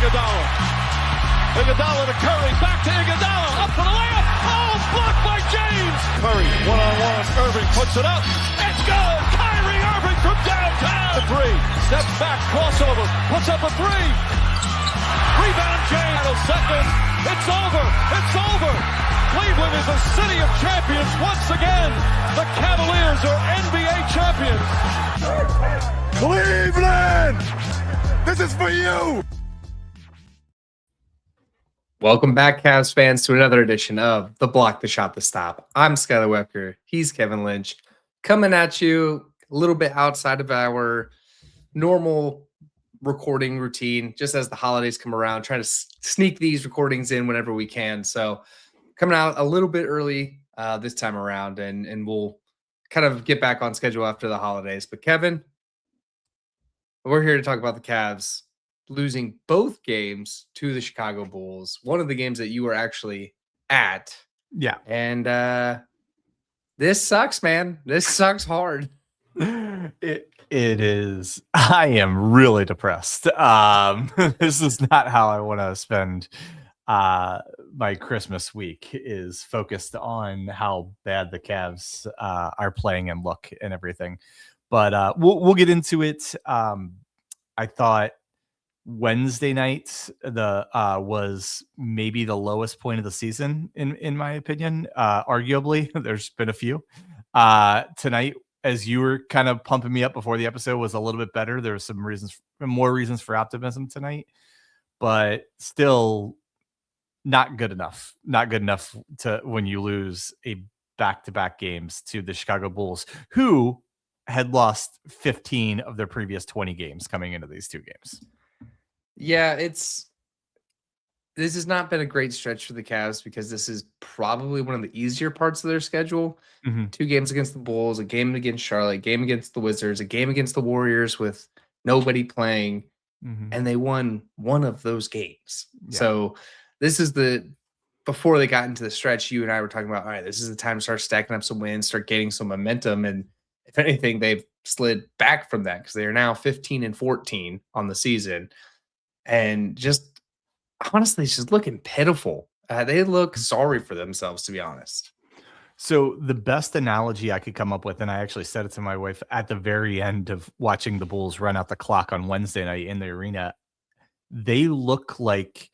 Iguodala. Iguodala to Curry, back to Iguodala, up for the layup. Oh, blocked by James. Curry, one-on-one. Irving puts it up. It's good. Kyrie Irving from downtown. The three, steps back, crossover, puts up a three. Rebound James. Seconds. It's over. It's over. Cleveland is a city of champions once again. The Cavaliers are NBA champions. Cleveland, this is for you. Welcome back, Cavs fans, to another edition of The Block, The Shot, The Stop. I'm Skylar Wecker. He's Kevin Lynch. Coming at you a little bit outside of our normal recording routine, just as the holidays come around, trying to sneak these recordings in whenever we can. So coming out a little bit early this time around, and we'll kind of get back on schedule after the holidays. But Kevin, we're here to talk about the Cavs losing both games to the Chicago Bulls. One of the games that you were actually at. Yeah. And this sucks, man. This sucks hard. It is. I am really depressed. This is not how I want to spend my Christmas week, is focused on how bad the Cavs are playing and look and everything. But we'll get into it. I thought Wednesday night was maybe the lowest point of the season in my opinion. Arguably, there's been a few. Tonight, as you were kind of pumping me up before the episode, was a little bit better. There was more reasons for optimism tonight, but still not good enough. Not good enough to when you lose a back-to-back games to the Chicago Bulls, who had lost 15 of their previous 20 games coming into these two games. Yeah, this has not been a great stretch for the Cavs because this is probably one of the easier parts of their schedule. Mm-hmm. 2 games against the Bulls, a game against Charlotte, a game against the Wizards, a game against the Warriors with nobody playing, and they won one of those games. Yeah. So this is before they got into the stretch, you and I were talking about, all right, this is the time to start stacking up some wins, start gaining some momentum. And if anything, they've slid back from that because they are now 15-14 on the season. And just honestly, it's just looking pitiful. They look sorry for themselves, to be honest. So the best analogy I could come up with, and I actually said it to my wife at the very end of watching the Bulls run out the clock on Wednesday night in the arena, they look like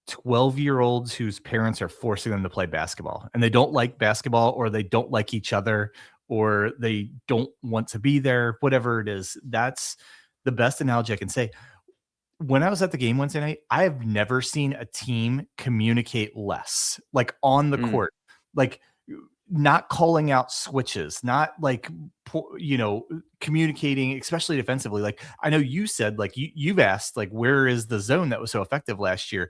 12-year-olds whose parents are forcing them to play basketball, and they don't like basketball, or they don't like each other, or they don't want to be there, whatever it is. That's the best analogy I can say. When I was at the game Wednesday night, I have never seen a team communicate less, like on the court, like not calling out switches, not like, communicating, especially defensively. Like, I know you said, like, you've asked, like, where is the zone that was so effective last year?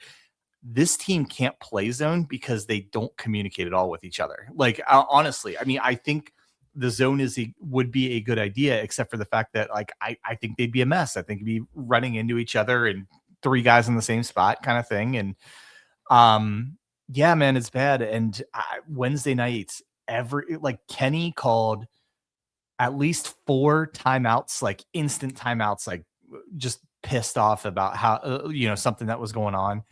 This team can't play zone because they don't communicate at all with each other. Like, honestly, I mean, I think the zone would be a good idea, except for the fact that, like, I think they'd be a mess. I think it'd be running into each other and 3 guys in the same spot kind of thing. And yeah, man, it's bad. And Wednesday nights, Kenny called at least 4 timeouts, like instant timeouts, like just pissed off about how, something that was going on.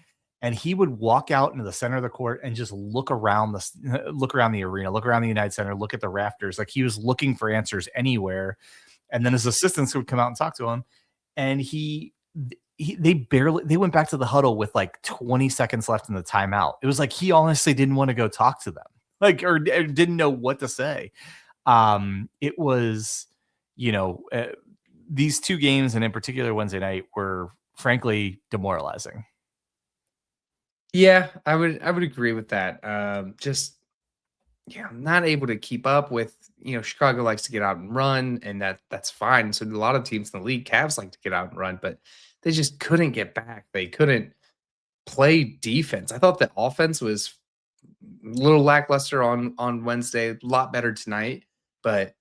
And he would walk out into the center of the court and just look around the arena, look around the United Center, look at the rafters. Like, he was looking for answers anywhere. And then his assistants would come out and talk to him. And they went back to the huddle with like 20 seconds left in the timeout. It was like he honestly didn't want to go talk to them, like, or didn't know what to say. It was, these 2 games, and in particular Wednesday night, were frankly demoralizing. Yeah, I would agree with that. I'm not able to keep up with, Chicago likes to get out and run, and that's fine. So a lot of teams in the league, Cavs like to get out and run, but they just couldn't get back. They couldn't play defense. I thought the offense was a little lackluster on Wednesday, a lot better tonight, but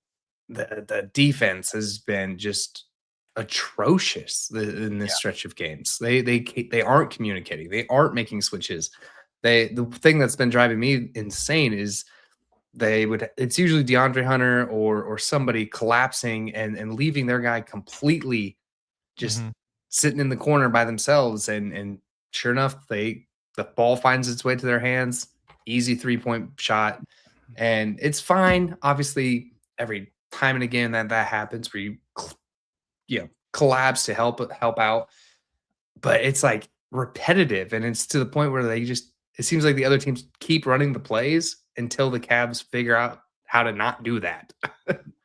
the defense has been just atrocious in this stretch of games. They aren't communicating. They aren't making switches. The thing that's been driving me insane is it's usually DeAndre Hunter or somebody collapsing and leaving their guy completely just sitting in the corner by themselves and sure enough, the ball finds its way to their hands. Easy 3-point shot, and it's fine. Obviously, every time and again that happens, where you collapse to help out, but it's like repetitive, and it's to the point where it seems like the other teams keep running the plays until the Cavs figure out how to not do that.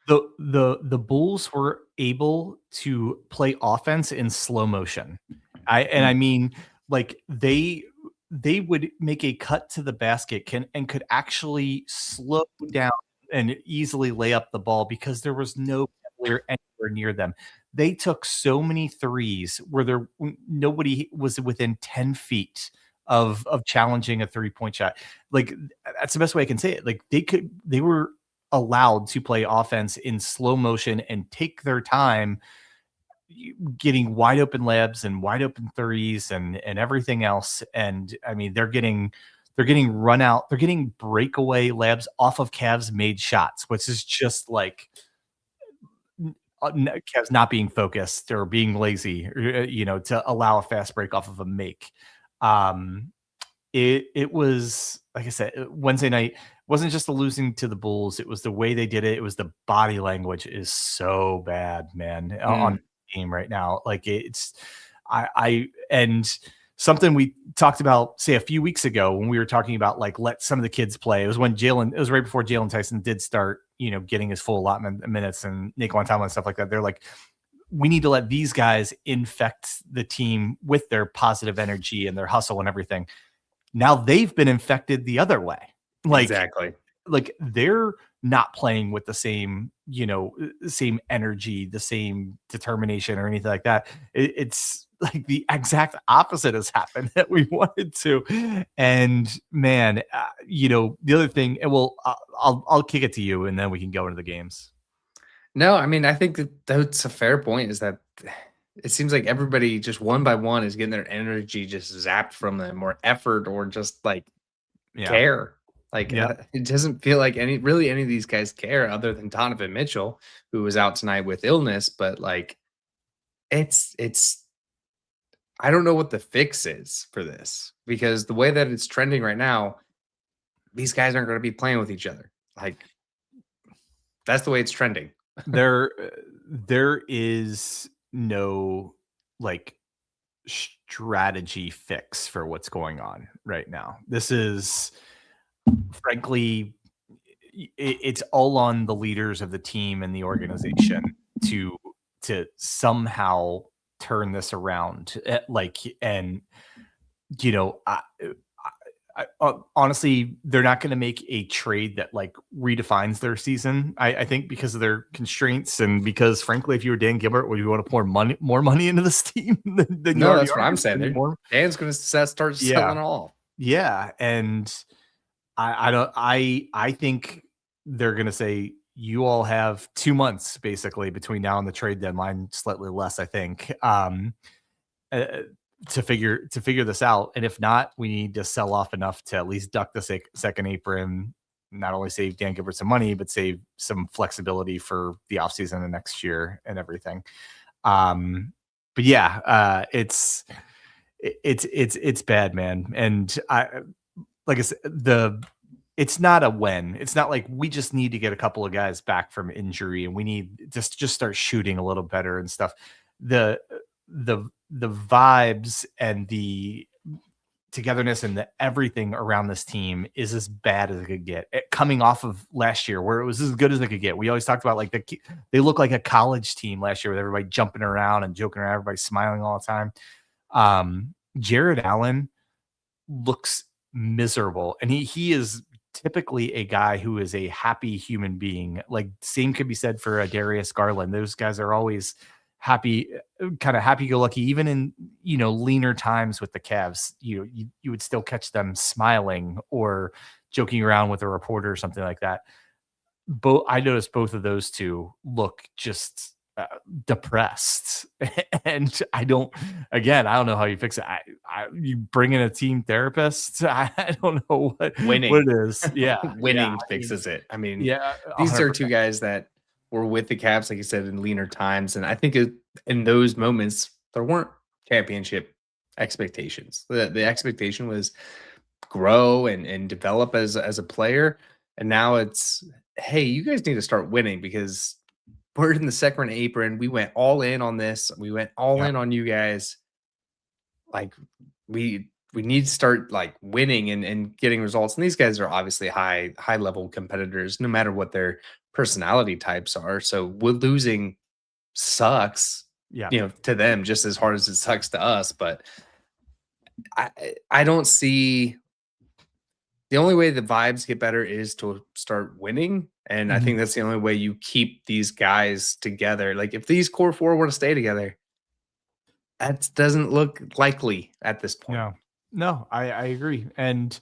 The Bulls were able to play offense in slow motion. I mean, like they would make a cut to the basket and could actually slow down and easily lay up the ball because there was no Cavalier anywhere near them. They took so many threes where nobody was within 10 feet of challenging a 3-point shot. Like, that's the best way I can say it. Like, they were allowed to play offense in slow motion and take their time getting wide open layups and wide open threes and everything else. And I mean, they're getting run out, they're getting breakaway layups off of Cavs made shots, which is just like Cavs not being focused or being lazy, to allow a fast break off of a make. It was, like I said, Wednesday night wasn't just the losing to the Bulls. It was the way they did it. It was the body language is so bad, man, on the team right now. Like, it's, and something we talked about, say, a few weeks ago when we were talking about, like, let some of the kids play. It was right before Jalen Tyson did start, getting his full allotment of minutes, and Naquan Tomlin and stuff like that. They're like, we need to let these guys infect the team with their positive energy and their hustle and everything. Now they've been infected the other way. Like, Exactly. Like, they're not playing with the same, same energy, the same determination or anything like that. It's like the exact opposite has happened that we wanted to. And man, the other thing, and I'll kick it to you and then we can go into the games. No, I mean, I think that's a fair point, is that it seems like everybody just one by one is getting their energy just zapped from them, or effort, or just like care. Like, it doesn't feel like any of these guys care, other than Donovan Mitchell, who was out tonight with illness. But like, it's I don't know what the fix is for this, because the way that it's trending right now, these guys aren't going to be playing with each other. Like, that's the way it's trending. There is no, like, strategy fix for what's going on right now. This is, frankly, it's all on the leaders of the team and the organization to somehow turn this around. Like, and honestly, they're not going to make a trade that, like, redefines their season. I think because of their constraints, and because, frankly, if you were Dan Gilbert, would you want to pour more money into this team? Than No, that's what I'm saying. Dan's going to start selling off. Yeah, and I think they're going to say, you all have 2 months basically between now and the trade deadline, slightly less, I think, to figure this out. And if not, we need to sell off enough to at least duck the second apron, not only save Dan Gilbert some money, but save some flexibility for the offseason the next year and everything. But yeah, it's bad, man. And like I said, it's not a when. It's not like we just need to get a couple of guys back from injury and we need to just start shooting a little better and stuff. The vibes and the togetherness and the everything around this team is as bad as it could get. Coming off of last year, where it was as good as it could get. We always talked about, like, they look like a college team last year with everybody jumping around and joking around, everybody smiling all the time. Jared Allen looks miserable, and he is typically a guy who is a happy human being. Like, same could be said for Darius Garland. Those guys are always happy, kind of happy-go-lucky, even in leaner times with the Cavs. You would still catch them smiling or joking around with a reporter or something like that. I noticed both of those two look just depressed, and I don't know how you fix it. You bring in a team therapist. I don't know what it is. Yeah, winning fixes it. I mean, yeah, these 100%. are two guys that were with the Cavs, like you said, in leaner times, and I think in those moments there weren't championship expectations. The expectation was grow and develop as a player, and now it's, hey, you guys need to start winning because we're in the second apron. We went all in on this. We went all Yeah. in on you guys. Like we need to start like winning and getting results. And these guys are obviously high level competitors, no matter what their personality types are. So losing sucks, Yeah. to them just as hard as it sucks to us. But I don't see, the only way the vibes get better is to start winning. And I think that's the only way you keep these guys together. Like if these core four want to stay together, that doesn't look likely at this point. No, I agree. And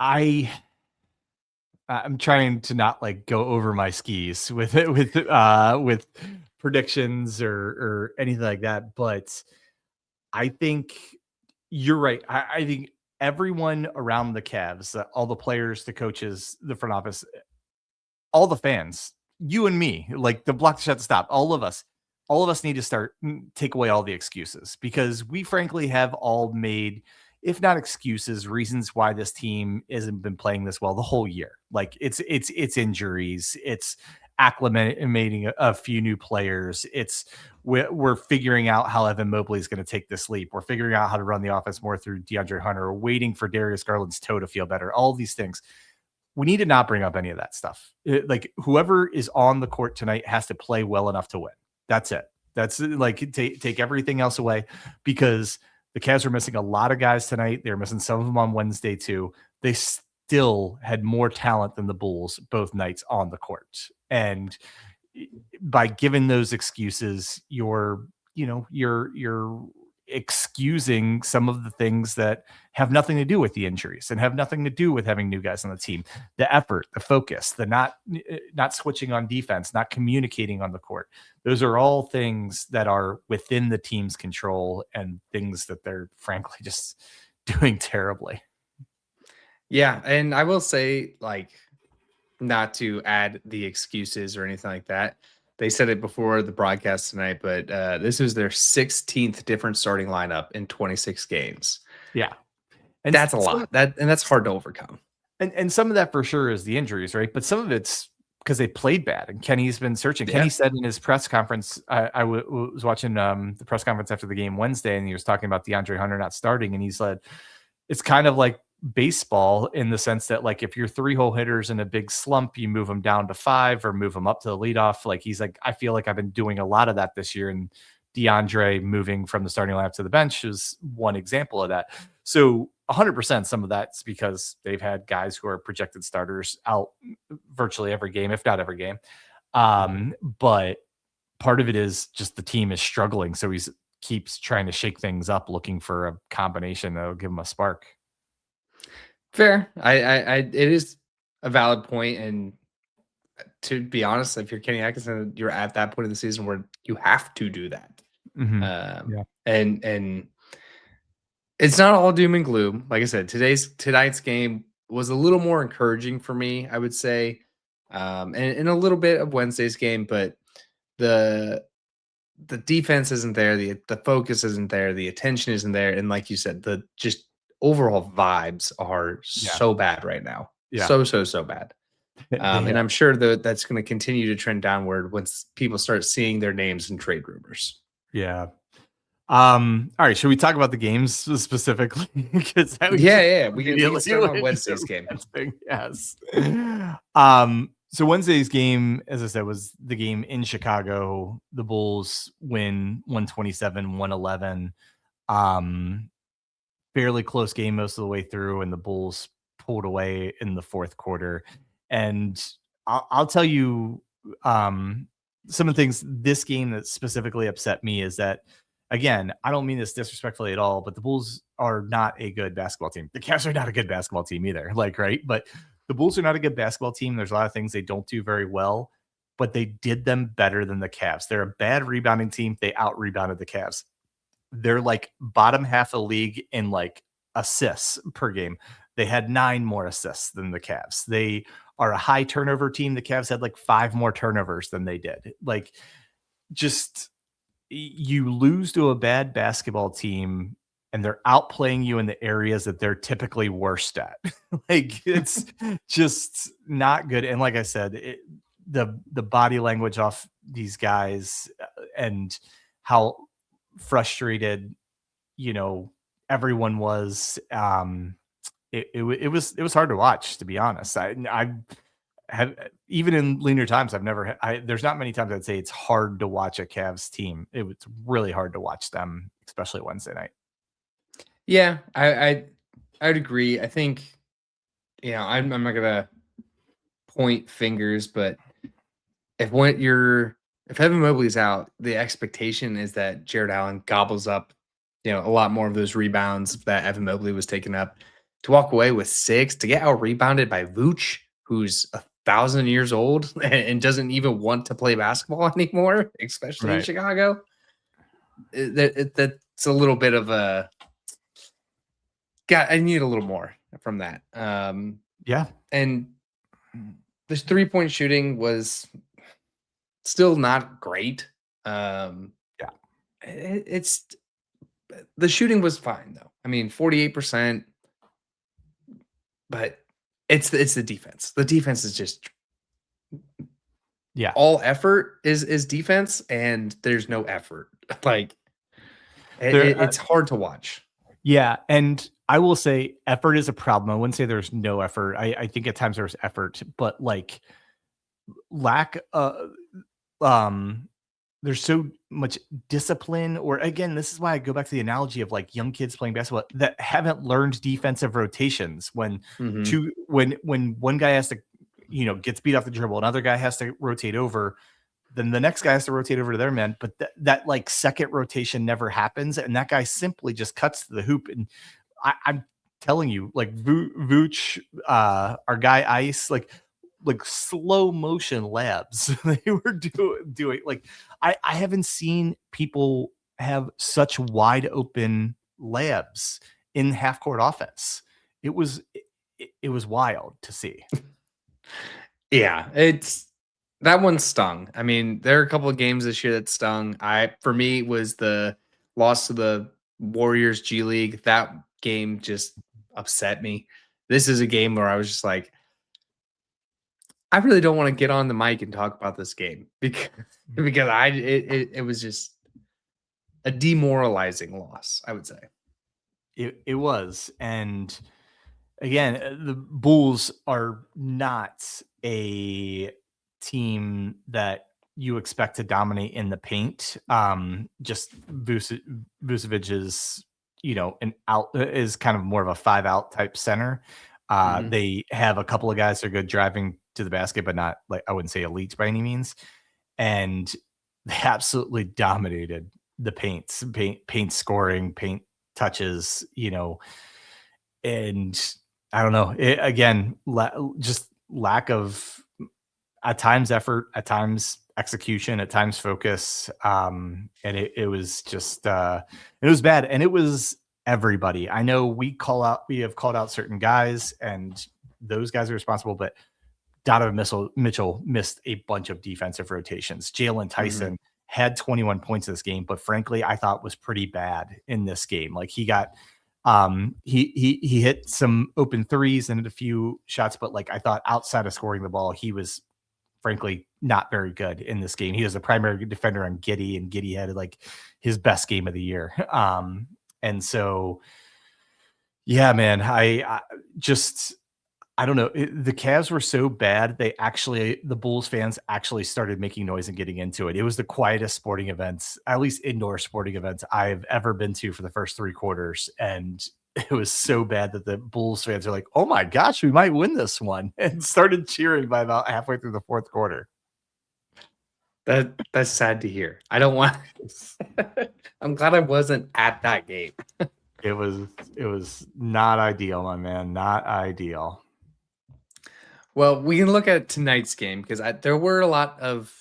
I'm trying to not like go over my skis with it, with predictions or anything like that. But I think you're right. I think everyone around the Cavs, all the players, the coaches, the front office, all the fans, you and me, like the block shut stop, all of us need to start take away all the excuses, because we frankly have all made, if not excuses, reasons why this team hasn't been playing this well the whole year. Like it's injuries, it's acclimating a few new players. It's we're figuring out how Evan Mobley is going to take this leap. We're figuring out how to run the offense more through DeAndre Hunter. We're waiting for Darius Garland's toe to feel better. All these things. We need to not bring up any of that stuff. Like whoever is on the court tonight has to play well enough to win. That's it. That's like take everything else away, because the Cavs are missing a lot of guys tonight. They're missing some of them on Wednesday too. They still had more talent than the Bulls both nights on the court. And by giving those excuses, you're excusing some of the things that have nothing to do with the injuries and have nothing to do with having new guys on the team. The effort, the focus, the not switching on defense, not communicating on the court. Those are all things that are within the team's control and things that they're frankly just doing terribly. Yeah, and I will say, like, not to add the excuses or anything like that. They said it before the broadcast tonight, but this was their 16th different starting lineup in 26 games. Yeah. And that's a lot. That's hard to overcome. And some of that for sure is the injuries, right? But some of it's because they played bad, and Kenny's been searching. Yeah. Kenny said in his press conference, I was watching the press conference after the game Wednesday, and he was talking about DeAndre Hunter not starting, and he said it's kind of like baseball in the sense that, like, if you're 3-hole hitters in a big slump, you move them down to 5 or move them up to the leadoff. Like, he's like, I feel like I've been doing a lot of that this year, and DeAndre moving from the starting lineup to the bench is one example of that. So 100% some of that's because they've had guys who are projected starters out virtually every game, if not every game. But part of it is just the team is struggling. So he's keeps trying to shake things up, looking for a combination that'll give him a spark. Fair. It is a valid point. And to be honest, if you're Kenny Atkinson, you're at that point of the season where you have to do that. Yeah. And it's not all doom and gloom. Like I said, tonight's game was a little more encouraging for me, I would say, and a little bit of Wednesday's game, but the defense isn't there, the focus isn't there, the attention isn't there, and like you said, the just overall vibes are so bad right now. Yeah. So bad. And I'm sure that's going to continue to trend downward once people start seeing their names in trade rumors. Yeah. All right. Should we talk about the games specifically? Because we can start on Wednesday's game. Yes. So Wednesday's game, as I said, was the game in Chicago. The Bulls win 127-111. Fairly close game most of the way through, and the Bulls pulled away in the fourth quarter. And I'll tell you some of the things this game that specifically upset me is that, again, I don't mean this disrespectfully at all, but the Bulls are not a good basketball team. The Cavs are not a good basketball team either. Like, right. But the Bulls are not a good basketball team. There's a lot of things they don't do very well, but they did them better than the Cavs. They're a bad rebounding team. They out rebounded the Cavs. They're like bottom half of the league in like assists per game. They had 9 more assists than the Cavs. They are a high turnover team. The Cavs had like 5 more turnovers than they did. Like, just you lose to a bad basketball team and they're outplaying you in the areas that they're typically worst at. Like, it's just not good. And like I said, the body language off these guys and how frustrated, everyone was. It was hard to watch, to be honest. I have, even in leaner times, there's not many times I'd say it's hard to watch a Cavs team. It was really hard to watch them, especially Wednesday night. Yeah, I would agree. I think, I'm not gonna point fingers, but if Evan Mobley's out, the expectation is that Jared Allen gobbles up, a lot more of those rebounds that Evan Mobley was taking up. To walk away with 6, to get out rebounded by Vooch, who's 1,000 years old and doesn't even want to play basketball anymore, especially in Right. Chicago. That's a little bit of a. God, I need a little more from that. Yeah. And the 3-point shooting was still not great. Yeah. It's the shooting was fine though. I mean, 48%, but it's the defense. The defense is just all effort is defense, and there's no effort. Like it's hard to watch. Yeah, and I will say effort is a problem. I wouldn't say there's no effort. I think at times there's effort, but like lack there's so much discipline, or again, this is why I go back to the analogy of like young kids playing basketball that haven't learned defensive rotations. When when one guy has to, gets beat off the dribble, another guy has to rotate over, then the next guy has to rotate over to their man. But that like second rotation never happens. And that guy simply just cuts to the hoop. And I'm telling you, like Vooch, our guy Ice, like slow motion labs. They were doing like, I haven't seen people have such wide open labs in half court offense. It was wild to see. Yeah, that one stung. I mean, there are a couple of games this year that stung. For me, it was the loss to the Warriors G League. That game just upset me. This is a game where I was just like, I really don't want to get on the mic and talk about this game because it was just a demoralizing loss, I would say. It was. And again, the Bulls are not a team that you expect to dominate in the paint. Just Vucevic is, is kind of more of a 5-out type center. They have a couple of guys that are good driving to the basket, but not, like, I wouldn't say elite by any means. And they absolutely dominated the paint scoring, paint touches, and I don't know. Again, just lack of, at times, effort, at times execution, at times focus. And it was just, it was bad. And it was everybody. I know we have called out certain guys, and those guys are responsible, but Donovan Mitchell missed a bunch of defensive rotations. Jalen Tyson had 21 points in this game, but frankly, I thought was pretty bad in this game. Like, he got, he hit some open threes and a few shots, but like, I thought outside of scoring the ball, he was frankly not very good in this game. He was the primary defender on Giddey, and Giddey had like his best game of the year. And so, yeah, man, I don't know. The Cavs were so bad. The Bulls fans actually started making noise and getting into it. It was the quietest sporting events, at least indoor sporting events, I've ever been to for the first 3 quarters. And it was so bad that the Bulls fans are like, oh my gosh, we might win this one, and started cheering by about halfway through the 4th quarter. That's sad to hear. I don't want, I'm glad I wasn't at that game. It was not ideal, my man. Not ideal. Well, we can look at tonight's game because there were a lot of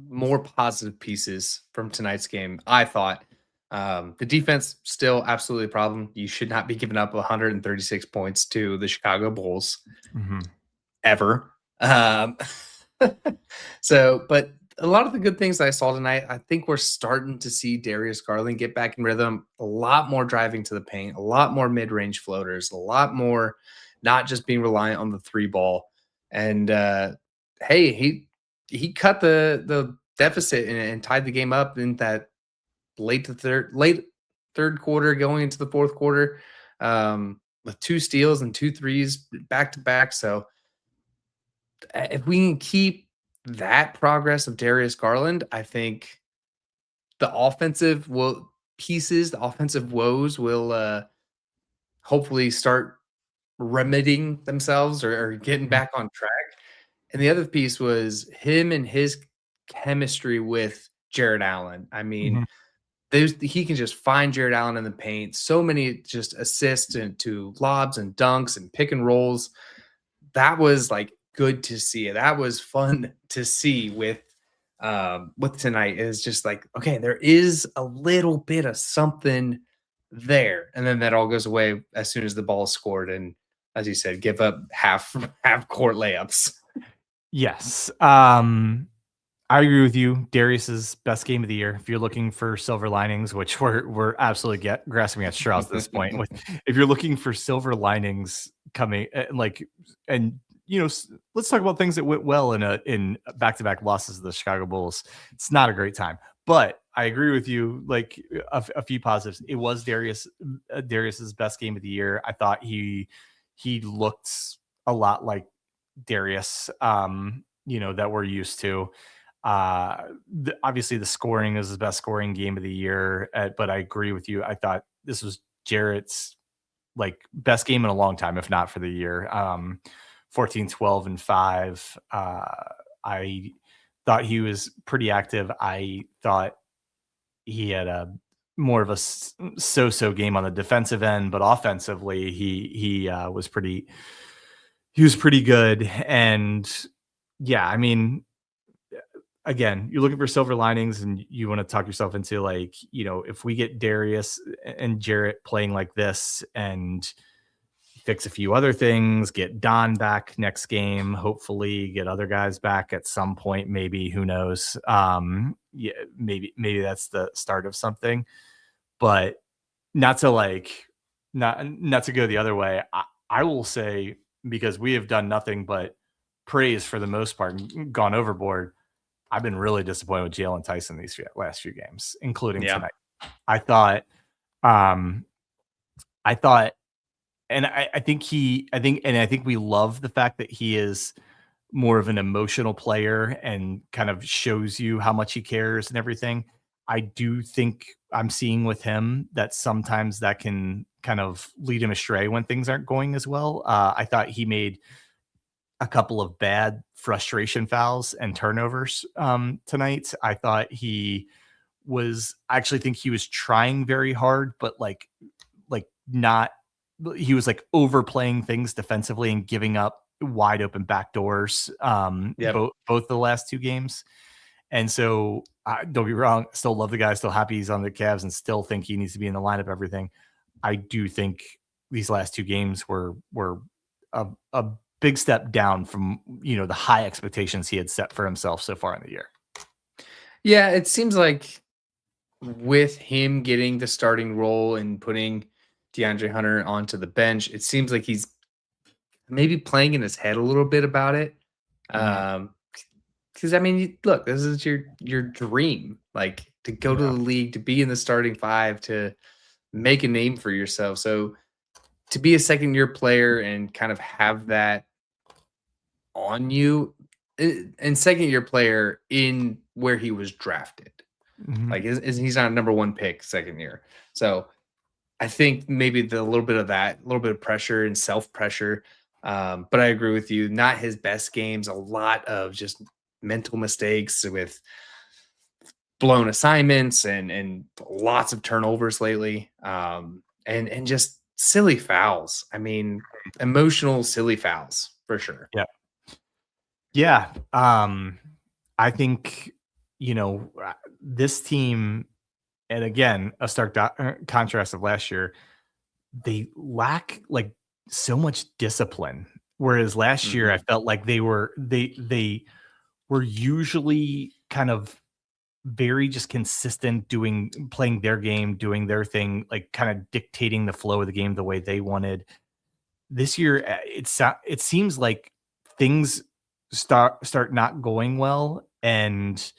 more positive pieces from tonight's game. I thought the defense still absolutely a problem. You should not be giving up 136 points to the Chicago Bulls ever. But a lot of the good things I saw tonight, I think we're starting to see Darius Garland get back in rhythm. A lot more driving to the paint, a lot more mid-range floaters, a lot more not just being reliant on the three ball. And hey, he cut the deficit and tied the game up in that late third quarter going into the fourth quarter, with 2 steals and 2 threes back to back. So if we can keep that progress of Darius Garland, I think the the offensive woes will hopefully start remedying themselves or getting Mhm. back on track. And the other piece was him and his chemistry with Jared Allen. I mean, Mhm. he can just find Jared Allen in the paint. So many just assists and to lobs and dunks and pick and rolls. That was like good to see. That was fun to see with tonight. Is just like, okay, there is a little bit of something there. And then that all goes away as soon as the ball is scored. And as you said, give up half court layups. Yes. I agree with you. Darius's best game of the year. If you're looking for silver linings, which we're absolutely grasping at straws at this point. If you're looking for silver linings coming, and let's talk about things that went well in back-to-back losses to the Chicago Bulls. It's not a great time, but I agree with you. Like a few positives. It was Darius's best game of the year. I thought he looked a lot like Darius, that we're used to. Obviously the scoring is his best scoring game of the year, but I agree with you. I thought this was Jarrett's like best game in a long time, if not for the year. 14, 12, and 5. I thought he was pretty active. I thought he had a more of a so-so game on the defensive end, but offensively he was pretty good. And yeah, I mean, again, you're looking for silver linings and you want to talk yourself into like, if we get Darius and Jarrett playing like this and fix a few other things, get Don back next game, hopefully get other guys back at some point, maybe, who knows? Yeah, maybe that's the start of something, but not to not to go the other way. I will say, because we have done nothing but praise for the most part and gone overboard, I've been really disappointed with Jalen Tyson these last few games, including Yeah. tonight. I thought, um, I thought, and I think we love the fact that he is more of an emotional player and kind of shows you how much he cares and everything. I do think I'm seeing with him that sometimes that can kind of lead him astray when things aren't going as well. I thought he made a couple of bad frustration fouls and turnovers tonight. I thought I actually think he was trying very hard, but like not, he was like overplaying things defensively and giving up wide open backdoors Yep. both the last 2 games. And so don't be wrong, still love the guy, still happy he's on the Cavs and still think he needs to be in the lineup, everything. I do think these last 2 games were a big step down from, the high expectations he had set for himself so far in the year. Yeah, it seems like with him getting the starting role and putting DeAndre Hunter onto the bench, it seems like he's maybe playing in his head a little bit about it. Because I mean, look, this is your dream, like to go to the league, to be in the starting 5, to make a name for yourself. So to be a second-year player and kind of have that on you, and second-year player in where he was drafted. Like, he's not a number 1 pick second year. So I think maybe a little bit of that, a little bit of pressure and self-pressure. But I agree with you. Not his best games. A lot of just mental mistakes with blown assignments and lots of turnovers lately. And just silly fouls. I mean, emotional silly fouls for sure. Yeah. Yeah. I think, this team, and again, a stark contrast of last year, they lack like so much discipline. Whereas last year, I felt like they were usually kind of very just consistent, playing their game, doing their thing, like kind of dictating the flow of the game the way they wanted. This year, it seems like things start not going well, and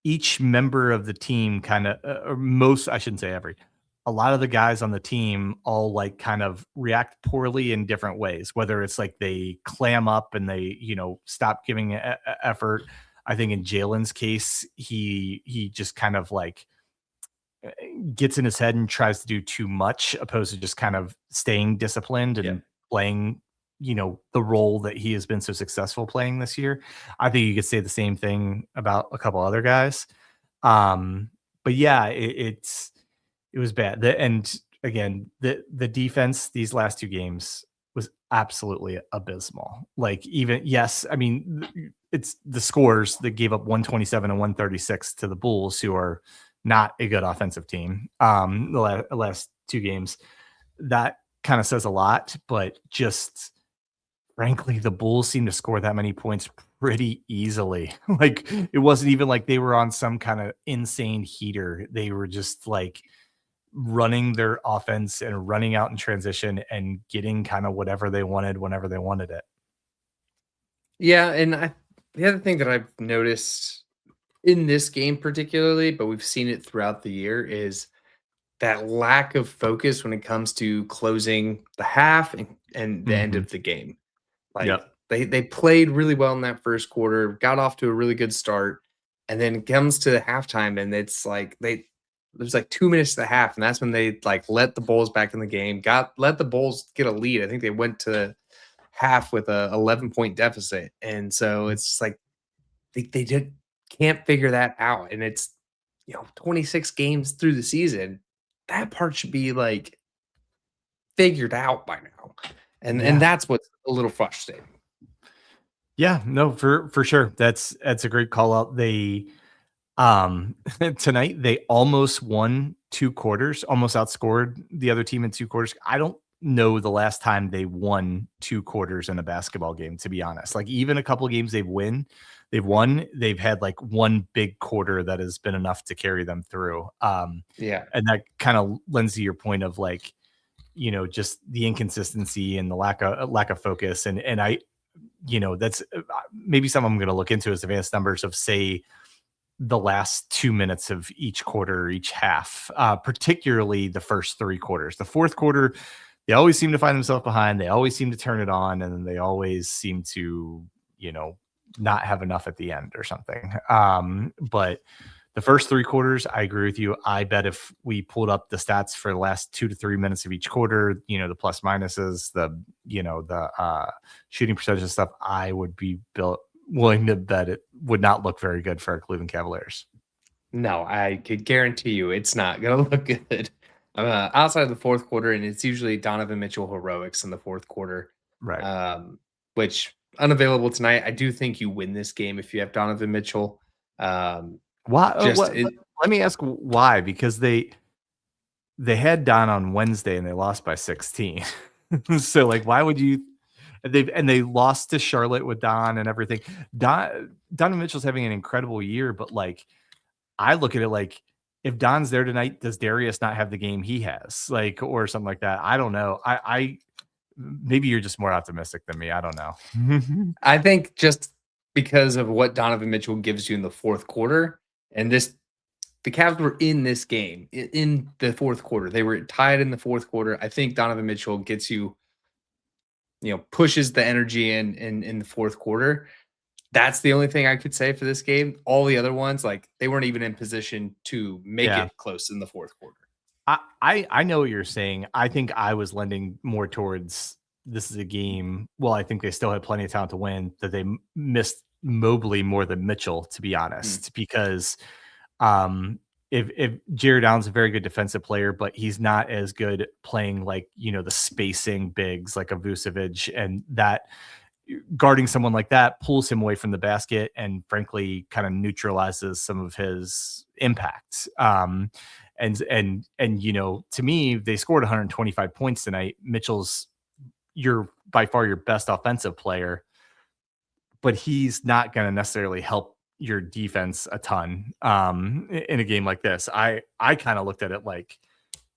each member of the team kind of, or most, I shouldn't say every, a lot of the guys on the team all like kind of react poorly in different ways, whether it's like they clam up and they, stop giving effort. I think in Jalen's case, he just kind of like gets in his head and tries to do too much opposed to just kind of staying disciplined and playing, the role that he has been so successful playing this year. I think you could say the same thing about a couple other guys. But yeah, it was bad. And again, the defense these last two games was absolutely abysmal. Like yes, I mean, it's the scores that gave up 127 and 136 to the Bulls, who are not a good offensive team. The last two games, that kind of says a lot, but just frankly, the Bulls seem to score that many points pretty easily. Like, it wasn't even like they were on some kind of insane heater. They were just like running their offense and running out in transition and getting kind of whatever they wanted whenever they wanted it. Yeah, and the other thing that I've noticed in this game particularly, but we've seen it throughout the year, is that lack of focus when it comes to closing the half and the end of the game. Like, they played really well in that first quarter, got off to a really good start, and then it comes to halftime, and it's like there's like 2 minutes to the half, and that's when they like let the Bulls back in the game, let the Bulls get a lead. I think they went to half with a 11-point deficit, and so it's like they just can't figure that out. And it's 26 games through the season, that part should be like figured out by now, and that's what's a little frustrating. Yeah, no, for sure. That's a great call out. They tonight they almost won 2 quarters, almost outscored the other team in 2 quarters. I don't know the last time they won 2 quarters in a basketball game, to be honest. Like, even a couple of games they've won, they've had like one big quarter that has been enough to carry them through. And that kind of lends to your point of like, just the inconsistency and the lack of focus. And I, that's maybe something I'm going to look into as advanced numbers of, say, the last 2 minutes of each quarter, each half, particularly the first 3 quarters. The fourth quarter, they always seem to find themselves behind. They always seem to turn it on, and then they always seem to, not have enough at the end or something. But the first 3 quarters, I agree with you. I bet if we pulled up the stats for the last 2 to 3 minutes of each quarter, the plus minuses, the shooting percentage and stuff, I would be willing to bet it would not look very good for our Cleveland Cavaliers. No, I could guarantee you it's not going to look good. Outside of the fourth quarter, and it's usually Donovan Mitchell heroics in the fourth quarter, right? Which unavailable tonight. I do think you win this game if you have Donovan Mitchell. Why? Let me ask why, because they had Don on Wednesday and they lost by 16. So like, why would you? They lost to Charlotte with Don and everything. Donovan Mitchell's having an incredible year, but like, I look at it like, if Don's there tonight, does Darius not have the game he has, like, or something like that? I don't know. I maybe you're just more optimistic than me. I don't know. I think just because of what Donovan Mitchell gives you in the fourth quarter, and the Cavs were in this game in the fourth quarter. They were tied in the fourth quarter. I think Donovan Mitchell gets you, pushes the energy in the fourth quarter. That's the only thing I could say for this game. All the other ones, like, they weren't even in position to make it close in the fourth quarter. I know what you're saying. I think I was lending more towards this is a game. Well, I think they still had plenty of talent to win, that they missed Mobley more than Mitchell, to be honest, because if Jared Allen's a very good defensive player, but he's not as good playing like, the spacing bigs like a Vucevic, and that guarding someone like that pulls him away from the basket and frankly kind of neutralizes some of his impact. And to me, they scored 125 points tonight. Mitchell's by far your best offensive player, but he's not going to necessarily help, your defense a ton in a game like this. I kind of looked at it like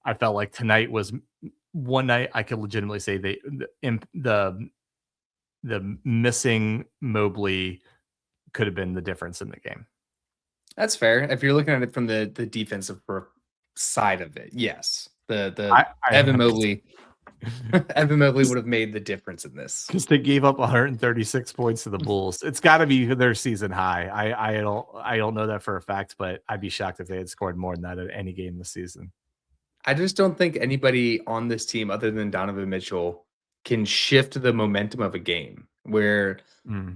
I felt like tonight was one night I could legitimately say the missing Mobley could have been the difference in the game. That's fair. If you're looking at it from the defensive side of it, yes. I Evan Mobley Evan Mobley would have made the difference in this. because they gave up 136 points to the Bulls. It's got to be their season high. I don't know that for a fact, but I'd be shocked if they had scored more than that at any game this season. I just don't think anybody on this team other than Donovan Mitchell can shift the momentum of a game. Where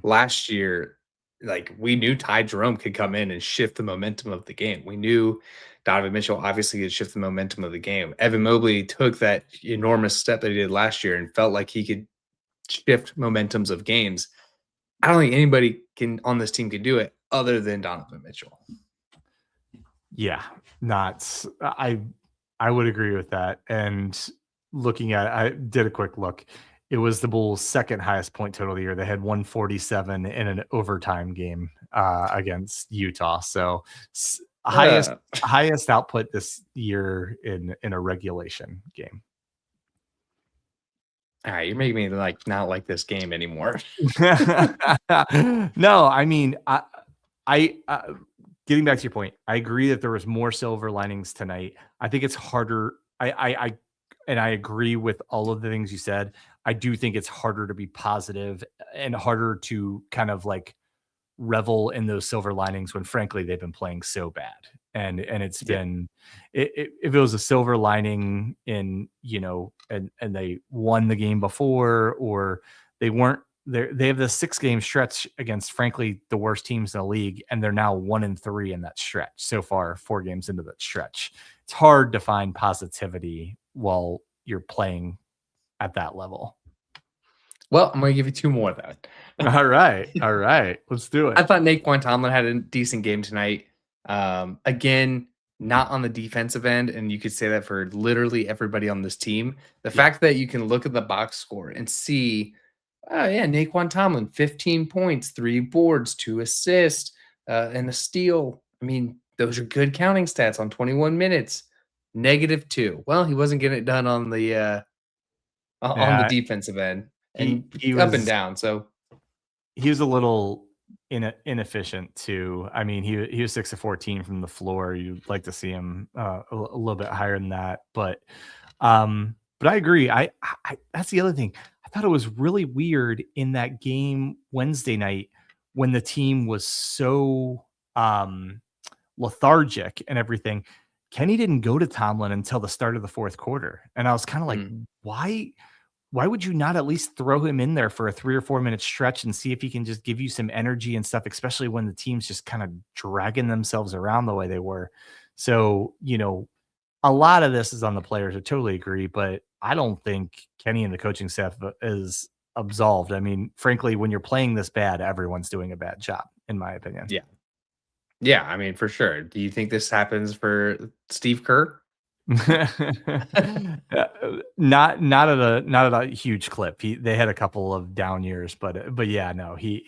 last year, like, we knew Ty Jerome could come in and shift the momentum of the game. We knew Donovan Mitchell obviously could shift the momentum of the game. Evan Mobley took that enormous step that he did last year and felt like he could shift momentums of games. I don't think anybody on this team can do it other than Donovan Mitchell. Yeah, I would agree with that. And looking at, I did a quick look. It was the Bulls' second highest point total of the year. They had 147 in an overtime game against Utah. So highest output this year in a regulation game. All right, you're making me not like this game anymore. No, I mean, I getting back to your point, I agree that there was more silver linings tonight. I think it's harder. I agree with all of the things you said. I do think it's harder to be positive and harder to kind of like revel in those silver linings when frankly they've been playing so bad. And it's been, if it was a silver lining in, and they won the game before, or they weren't there, they have the 6-game stretch against frankly the worst teams in the league, and they're now 1-3 in that stretch so far, 4 games into that stretch. It's hard to find positivity while you're playing at that level. Well, I'm going to give you 2 more though. All right. Let's do it. I thought Naquan Tomlin had a decent game tonight. Again, not on the defensive end, and you could say that for literally everybody on this team. The fact that you can look at the box score and see, oh yeah, Naquan Tomlin, 15 points, 3 boards, 2 assists, and a steal. I mean, those are good counting stats on 21 minutes. -2. Well, he wasn't getting it done on the defensive end, and he was up and down. So he was a little inefficient too. I mean, he was 6 of 14 from the floor. You'd like to see him a little bit higher than that, but I agree. I that's the other thing. I thought it was really weird in that game Wednesday night when the team was so lethargic and everything. Kenny didn't go to Tomlin until the start of the 4th quarter, and I was kind of like, why would you not at least throw him in there for a 3 or 4 minute stretch and see if he can just give you some energy and stuff, especially when the team's just kind of dragging themselves around the way they were. So, a lot of this is on the players. I totally agree, but I don't think Kenny and the coaching staff is absolved. I mean, frankly, when you're playing this bad, everyone's doing a bad job, in my opinion. yeah. Yeah, I mean, for sure. Do you think this happens for Steve Kerr? not at a huge clip. They had a couple of down years, but yeah, no, it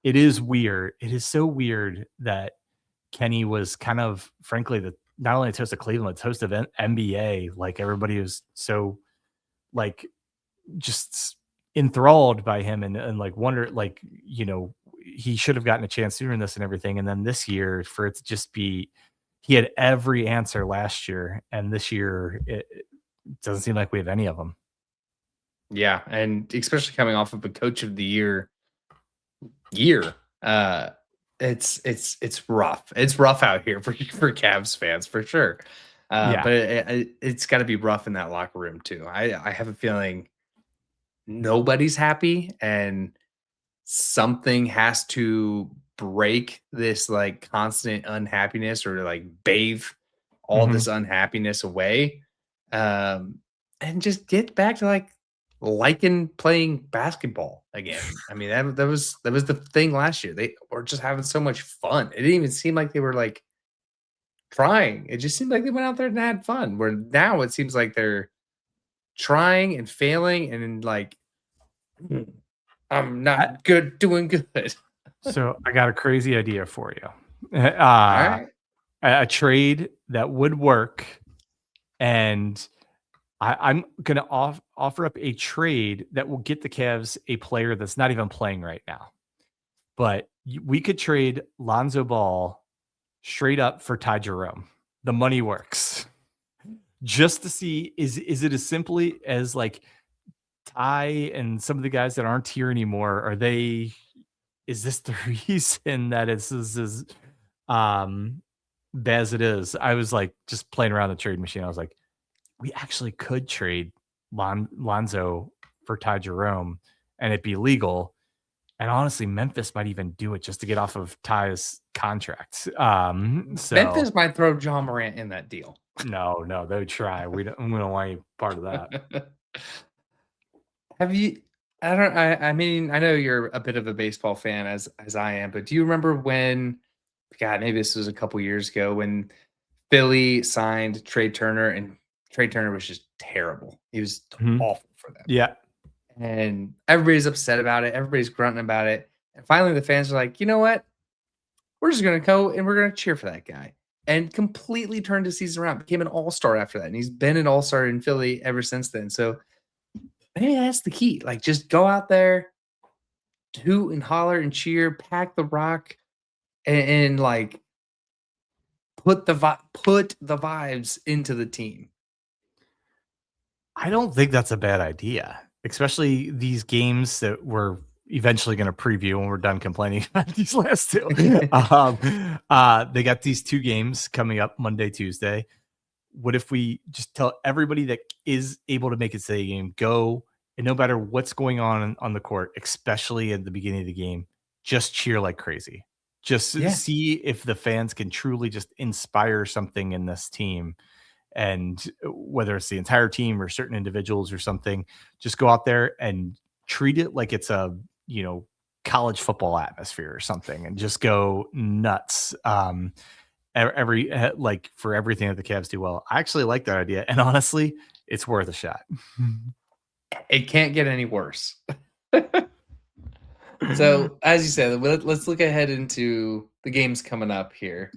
is weird. It is so weird that Kenny was kind of frankly not only the toast of Cleveland, the toast of NBA. Like everybody was so like just enthralled by him and like wonder like, he should have gotten a chance sooner in this and everything. And then this year for it to just be, he had every answer last year, and this year it doesn't seem like we have any of them. Yeah, and especially coming off of a coach of the year, it's rough. It's rough out here for Cavs fans for sure. But it's got to be rough in that locker room too. I have a feeling nobody's happy, and something has to break this like constant unhappiness or like bathe all this unhappiness away, and just get back to like liking playing basketball again. I mean, that was the thing last year. They were just having so much fun. It didn't even seem like they were like trying. It just seemed like they went out there and had fun. Where now it seems like they're trying and failing and like I'm not doing good. So I got a crazy idea for you. All right. A trade that would work, and I'm gonna offer up a trade that will get the Cavs a player that's not even playing right now. But we could trade Lonzo Ball straight up for Ty Jerome. The money works. Just to see, is it as simply as like Ty and some of the guys that aren't here anymore, is this the reason that it's as bad as it is? I was like just playing around the trade machine. I was like, we actually could trade Lonzo for Ty Jerome and it'd be legal. And honestly, Memphis might even do it just to get off of Ty's contract. So Memphis might throw John Morant in that deal. no, they would try. We don't want any part of that. Have you? I mean, I know you're a bit of a baseball fan as I am, but do you remember when? God, maybe this was a couple years ago when Philly signed Trey Turner, and Trey Turner was just terrible. He was awful for them. Yeah. And everybody's upset about it. Everybody's grunting about it. And finally, the fans are like, you know what? We're just going to go and we're going to cheer for that guy. And completely turned his season around. Became an all-star after that. And he's been an all-star in Philly ever since then. So maybe that's the key. Like, just go out there, hoot and holler and cheer, pack the rock, and like put the vibes into the team. I don't think that's a bad idea, especially these games that we're eventually going to preview when we're done complaining about these last two. They got these two games coming up Monday, Tuesday. What if we just tell everybody that is able to make it to the game, go, and no matter what's going on the court, especially at the beginning of the game, just cheer like crazy. Just see if the fans can truly just inspire something in this team. And whether it's the entire team or certain individuals or something, just go out there and treat it like it's a, college football atmosphere or something, and just go nuts. For everything that the Cavs do well. I actually like that idea. And honestly, it's worth a shot. It can't get any worse. So, as you said, let's look ahead into the games coming up here.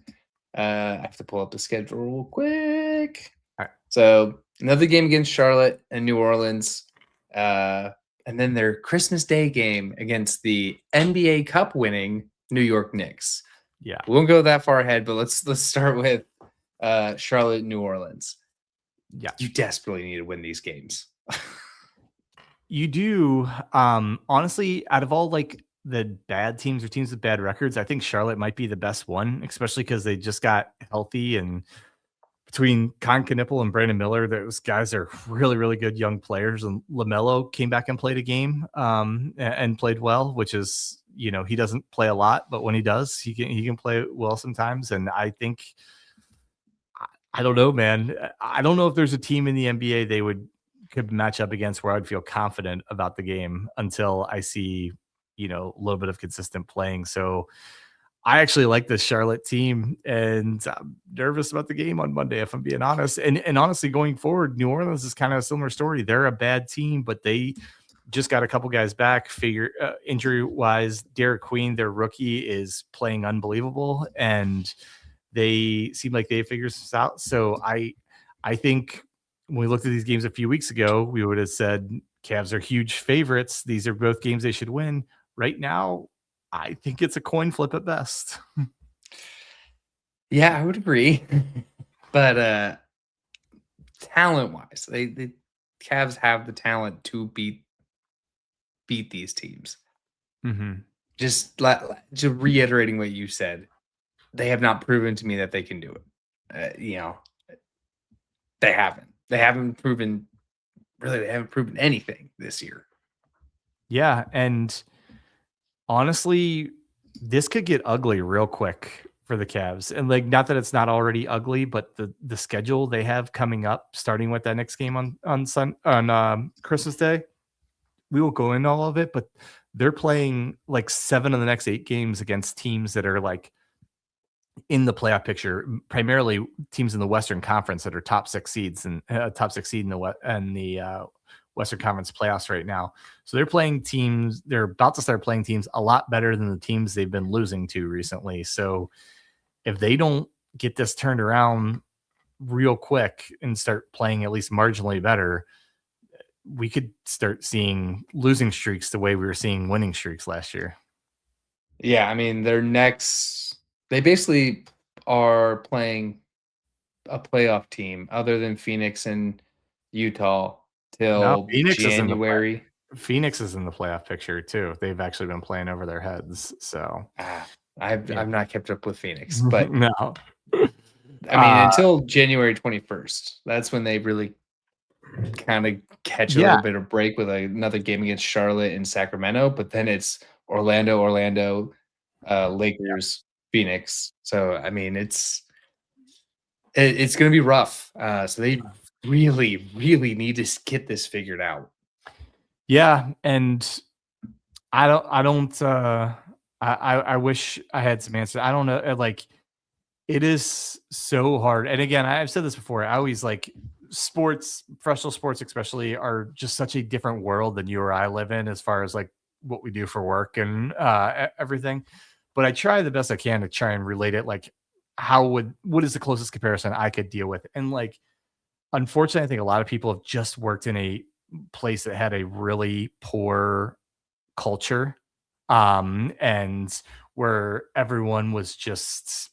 I have to pull up the schedule real quick. All right. So, another game against Charlotte and New Orleans. And then their Christmas Day game against the NBA Cup winning New York Knicks. Yeah. We won't go that far ahead, but let's start with Charlotte and New Orleans. Yeah. You desperately need to win these games. You do. Honestly, out of all like the bad teams or teams with bad records, I think Charlotte might be the best one, especially because they just got healthy, and between Con Knipple and Brandon Miller, those guys are really, really good young players. And LaMelo came back and played a game and played well, which is, he doesn't play a lot, but when he does, he can play well sometimes. And I think, I don't know, man. I don't know if there's a team in the NBA could match up against where I'd feel confident about the game until I see, a little bit of consistent playing. So I actually like the Charlotte team, and I'm nervous about the game on Monday, if I'm being honest. And honestly, going forward, New Orleans is kind of a similar story. They're a bad team, but they just got a couple guys back. Injury-wise, Derek Queen, their rookie, is playing unbelievable, and they seem like they figured this out. So I think when we looked at these games a few weeks ago, we would have said Cavs are huge favorites. These are both games they should win. Right now, I think it's a coin flip at best. Yeah, I would agree. But talent-wise, the Cavs have the talent to beat these teams. Mm-hmm. Just reiterating what you said, they have not proven to me that they can do it. They haven't. They haven't proven anything this year. Yeah, and honestly, this could get ugly real quick for the Cavs. And like, not that it's not already ugly, but the schedule they have coming up, starting with that next game on Christmas Day, we will go into all of it, but they're playing like 7 of the next 8 games against teams that are like in the playoff picture, primarily teams in the Western Conference that are top 6 seeds and top 6 seed in the Western Conference playoffs right now. So they're playing teams. They're about to start playing teams a lot better than the teams they've been losing to recently. So if they don't get this turned around real quick and start playing at least marginally better, we could start seeing losing streaks the way we were seeing winning streaks last year. Yeah, I mean, they basically are playing a playoff team other than Phoenix and Utah till January. Phoenix is in the playoff picture too. They've actually been playing over their heads. So I've not kept up with Phoenix, but no. I mean, until January 21st, that's when they really kind of catch a little bit of break with another game against Charlotte and Sacramento. But then it's Orlando, Lakers, Phoenix. So I mean, it's going to be rough. So they really, really need to get this figured out. Yeah, and I wish I had some answers. I don't know, like, it is so hard. And again, I've said this before. I always like sports, professional sports especially, are just such a different world than you or I live in as far as like what we do for work and everything. But I try the best I can to try and relate it. Like, what is the closest comparison I could deal with? And like, unfortunately, I think a lot of people have just worked in a place that had a really poor culture, and where everyone was just,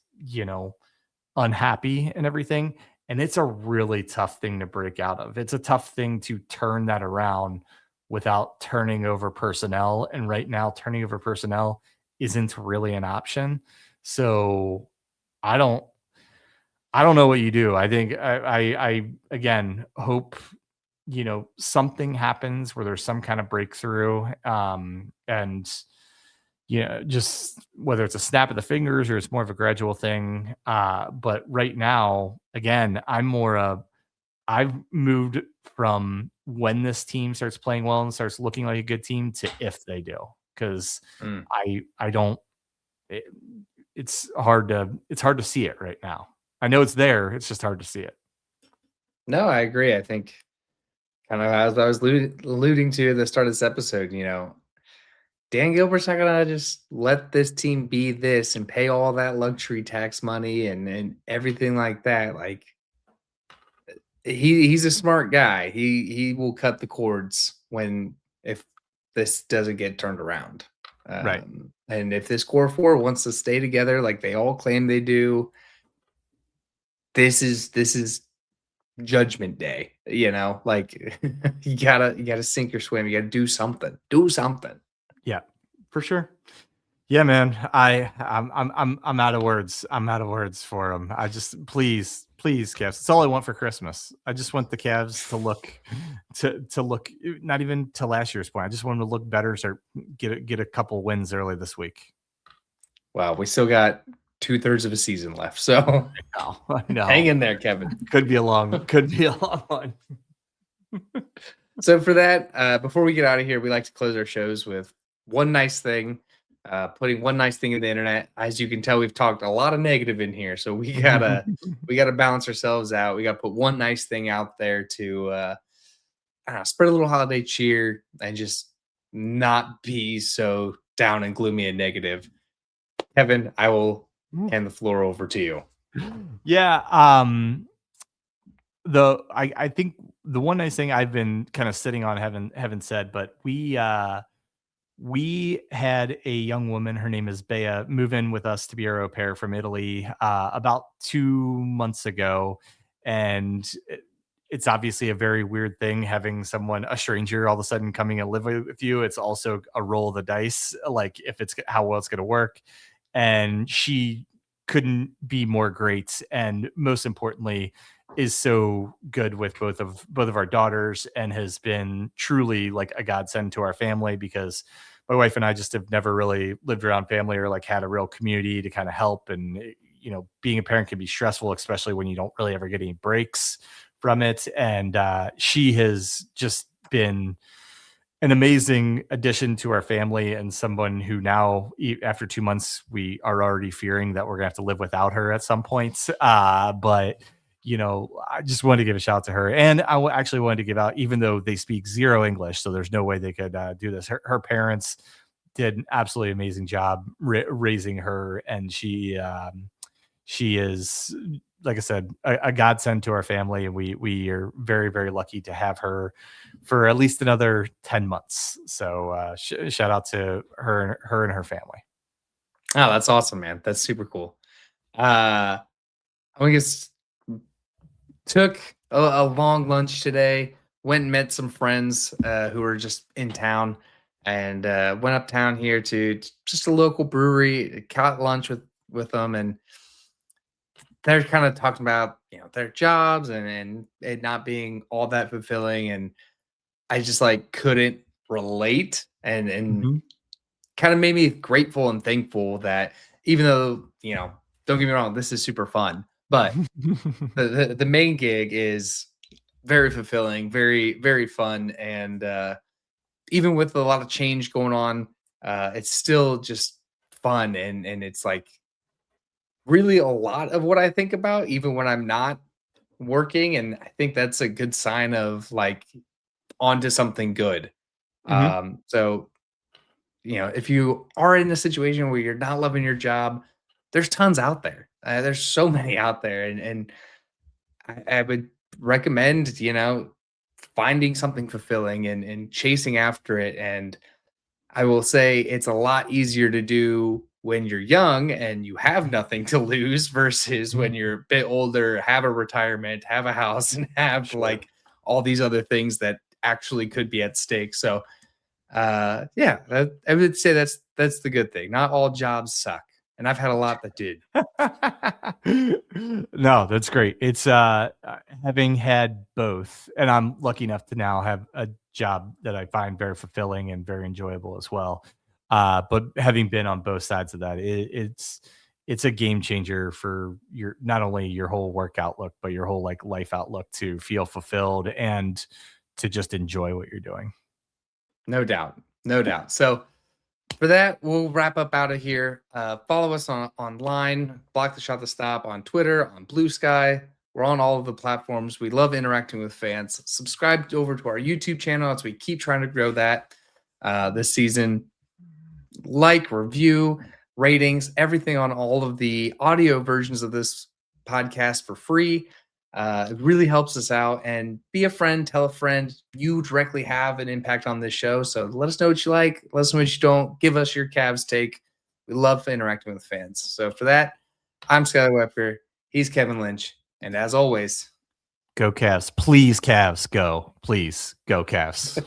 unhappy and everything. And it's a really tough thing to break out of. It's a tough thing to turn that around without turning over personnel. And right now, turning over personnel isn't really an option. So I don't know what you do. I think I again hope something happens where there's some kind of breakthrough, and just whether it's a snap of the fingers or it's more of a gradual thing. But right now, again, I've moved from when this team starts playing well and starts looking like a good team to if they do, because I don't. It's hard to see it right now. I know it's there. It's just hard to see it. No, I agree. I think kind of as I was alluding to at the start of this episode, Dan Gilbert's not gonna just let this team be this and pay all that luxury tax money and everything like that. Like, he's a smart guy. He will cut the cords if this doesn't get turned around. Right. And if this core four wants to stay together like they all claim they do, this is Judgment Day. Like, you gotta sink or swim. You gotta do something. Yeah, for sure. Yeah, man. I'm out of words. I'm out of words for them. I just please, Cavs. That's all I want for Christmas. I just want the Cavs to look not even to last year's point. I just want them to look better, start get a couple wins early this week. Wow, we still got 2/3 of a season left. So I know. Hang in there, Kevin. Could be a long one. So for that, before we get out of here, we like to close our shows with one nice thing, putting one nice thing in the internet. As you can tell, we've talked a lot of negative in here, so we gotta balance ourselves out. We gotta put one nice thing out there to spread a little holiday cheer and just not be so down and gloomy and negative. Kevin, I will hand the floor over to you. Yeah. I think the one nice thing I've been kind of sitting on, haven't said, but we had a young woman, her name is Bea, move in with us to be our au pair from Italy about 2 months ago. And it's obviously a very weird thing having a stranger all of a sudden coming and live with you. It's also a roll of the dice, like how well it's going to work. And she couldn't be more great, and most importantly is so good with both of our daughters, and has been truly like a godsend to our family, because my wife and I just have never really lived around family or like had a real community to kind of help. And being a parent can be stressful, especially when you don't really ever get any breaks from it. And she has just been an amazing addition to our family, and someone who now, after 2 months, we are already fearing that we're gonna have to live without her at some point. But I just wanted to give a shout out to her. And actually wanted to give out, even though they speak zero English, so there's no way they could do this. Her parents did an absolutely amazing job raising her. And she is, like I said, a godsend to our family. And we are very, very lucky to have her for at least another 10 months. So shout out to her and her family. Oh, that's awesome, man. That's super cool. I guess took a long lunch today. Went and met some friends who were just in town, and went uptown here to just a local brewery. Caught lunch with them, and they're kind of talking about their jobs and it not being all that fulfilling, and I just like couldn't relate, and Mhm. kind of made me grateful and thankful that even though don't get me wrong, this is super fun, but the main gig is very fulfilling, very very fun, and even with a lot of change going on, it's still just fun, and it's like really a lot of what I think about even when I'm not working, and I think that's a good sign of like onto something good. Mhm. So if you are in a situation where you're not loving your job, there's tons out there. There's so many out there, and I would recommend, finding something fulfilling and chasing after it. And I will say it's a lot easier to do when you're young and you have nothing to lose versus when Mhm. you're a bit older, have a retirement, have a house, and have Sure. like all these other things that actually could be at stake. So yeah, I would say that's the good thing. Not all jobs suck. And I've had a lot that did. No, that's great. It's having had both, and I'm lucky enough to now have a job that I find very fulfilling and very enjoyable as well. But having been on both sides of that, it's a game changer for your not only your whole work outlook, but your whole like life outlook to feel fulfilled and to just enjoy what you're doing. No doubt. No doubt. So for that, we'll wrap up out of here. Follow us online, Block the Shot the Stop on Twitter, on Blue Sky. We're on all of the platforms. We love interacting with fans. Subscribe over to our YouTube channel as we keep trying to grow that this season. Like, review, ratings, everything on all of the audio versions of this podcast for free. It really helps us out. And be a friend, tell a friend. You directly have an impact on this show. So let us know what you like. Let us know what you don't. Give us your Cavs take. We love interacting with fans. So for that, I'm Skylar Wepper. He's Kevin Lynch. And as always, Go Cavs. Please, Cavs, go. Please, go Cavs.